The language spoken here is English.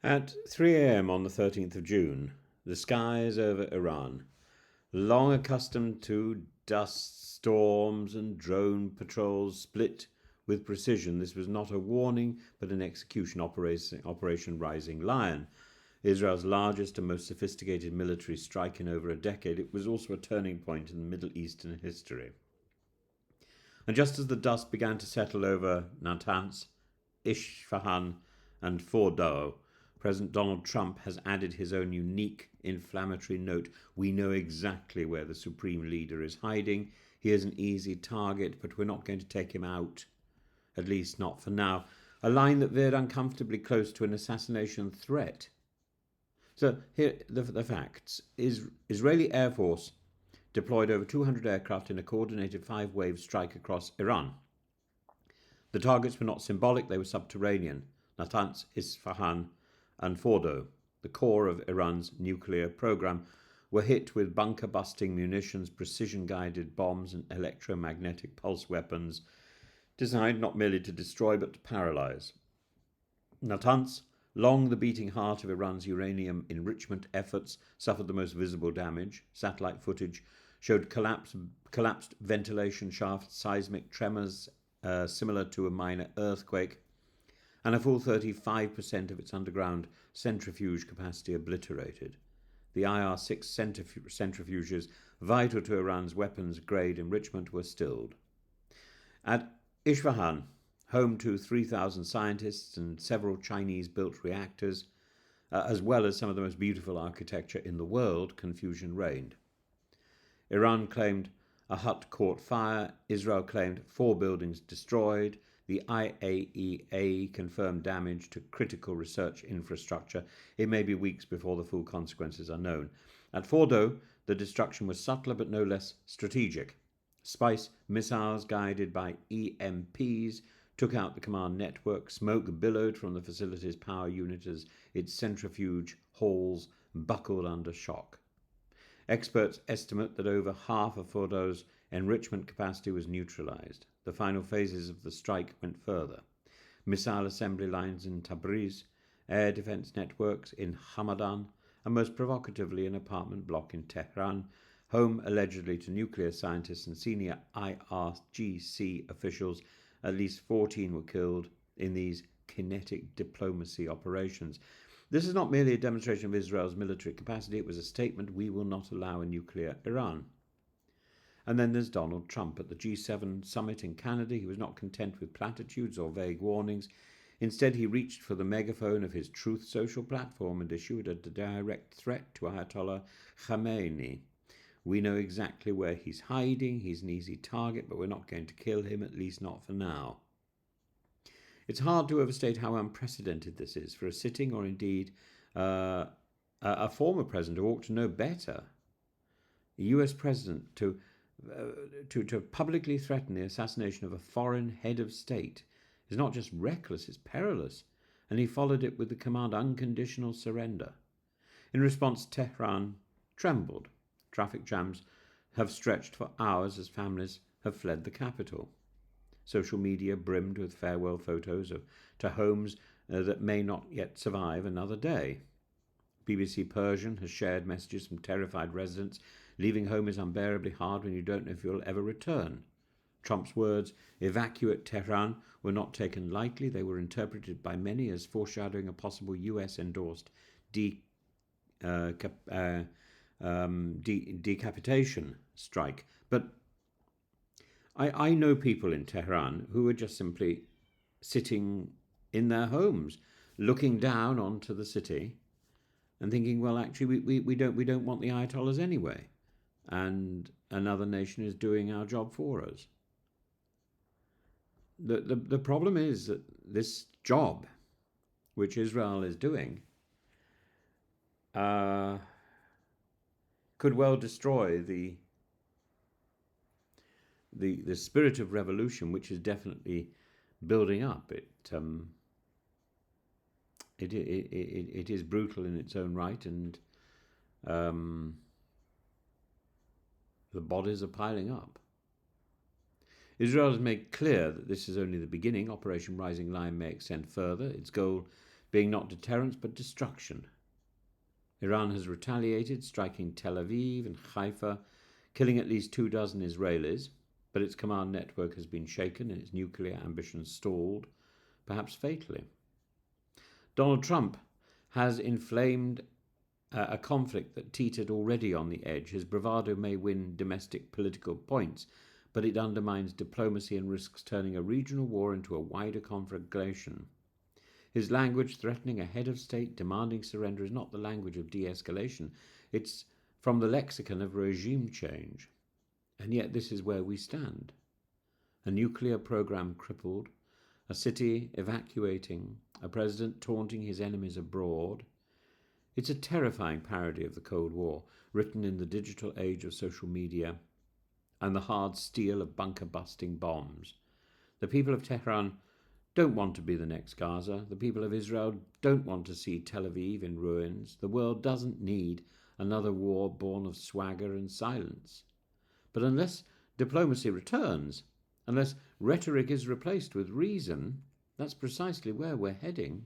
At 3 a.m. on the 13th of June, the skies over Iran, long accustomed to dust storms and drone patrols, split with precision. This was not a warning, but an execution Operation Rising Lion, Israel's largest and most sophisticated military strike in over a decade. It was also a turning point in Middle Eastern history. And just as the dust began to settle over Natanz, Isfahan, and Fordow, President Donald Trump has added his own unique inflammatory note. We know exactly where the supreme leader is hiding. He is an easy target, but we're not going to take him out, at least not for now. A line that veered uncomfortably close to an assassination threat. So here the facts. Israeli Air Force deployed over 200 aircraft in a coordinated 5-wave strike across Iran. The targets were not symbolic, they were subterranean. Natanz, Isfahan, and Fordow, the core of Iran's nuclear program, were hit with bunker-busting munitions, precision-guided bombs, and electromagnetic pulse weapons designed not merely to destroy but to paralyze. Natanz, long the beating heart of Iran's uranium enrichment efforts, suffered the most visible damage. Satellite footage showed collapsed ventilation shafts, seismic tremors similar to a minor earthquake, and a full 35% of its underground centrifuge capacity obliterated. The IR-6 centrifuges, vital to Iran's weapons-grade enrichment, were stilled. At Isfahan, home to 3,000 scientists and several Chinese-built reactors, as well as some of the most beautiful architecture in the world, confusion reigned. Iran claimed a hut caught fire. Israel claimed 4 buildings destroyed. The IAEA confirmed damage to critical research infrastructure. It may be weeks before the full consequences are known. At Fordow, the destruction was subtler but no less strategic. Spice missiles guided by EMPs took out the command network. Smoke billowed from the facility's power unit as its centrifuge halls buckled under shock. Experts estimate that over half of Fordow's enrichment capacity was neutralized. The final phases of the strike went further. Missile assembly lines in Tabriz, air defense networks in Hamadan, and most provocatively an apartment block in Tehran, home allegedly to nuclear scientists and senior IRGC officials. At least 14 were killed in these kinetic diplomacy operations. This is not merely a demonstration of Israel's military capacity, it was a statement: we will not allow a nuclear Iran. And then there's Donald Trump. At the G7 summit in Canada, he was not content with platitudes or vague warnings. Instead, he reached for the megaphone of his Truth Social platform and issued a direct threat to Ayatollah Khamenei. We know exactly where he's hiding. He's an easy target, but we're not going to kill him, at least not for now. It's hard to overstate how unprecedented this is for a sitting or indeed a former president who ought to know better. A US president to publicly threaten the assassination of a foreign head of state is not just reckless, it's perilous. And he followed it with the command unconditional surrender. In response, Tehran trembled. Traffic jams have stretched for hours as families have fled the capital. Social media brimmed with farewell photos to homes that may not yet survive another day. BBC Persian has shared messages from terrified residents. Leaving home is unbearably hard when you don't know if you'll ever return. Trump's words, evacuate Tehran, were not taken lightly. They were interpreted by many as foreshadowing a possible US-endorsed decapitation strike. But I know people in Tehran who are just simply sitting in their homes, looking down onto the city and thinking, well, actually, we don't want the Ayatollahs anyway. And another nation is doing our job for us. The problem is that this job, which Israel is doing, could well destroy the spirit of revolution, which is definitely building up. It is brutal in its own right, and the bodies are piling up. Israel has made clear that this is only the beginning. Operation Rising Lion may extend further. Its goal being not deterrence but destruction. Iran has retaliated, striking Tel Aviv and Haifa, killing at least 24 Israelis, but its command network has been shaken and its nuclear ambitions stalled, perhaps fatally. Donald Trump has inflamed a conflict that teetered already on the edge. His bravado may win domestic political points, but it undermines diplomacy and risks turning a regional war into a wider conflagration. His language, threatening a head of state demanding surrender, is not the language of de-escalation. It's from the lexicon of regime change. And yet this is where we stand. A nuclear program crippled, a city evacuating, a president taunting his enemies abroad. It's a terrifying parody of the Cold War, written in the digital age of social media and the hard steel of bunker-busting bombs. The people of Tehran don't want to be the next Gaza. The people of Israel don't want to see Tel Aviv in ruins. The world doesn't need another war born of swagger and silence. But unless diplomacy returns, unless rhetoric is replaced with reason, that's precisely where we're heading.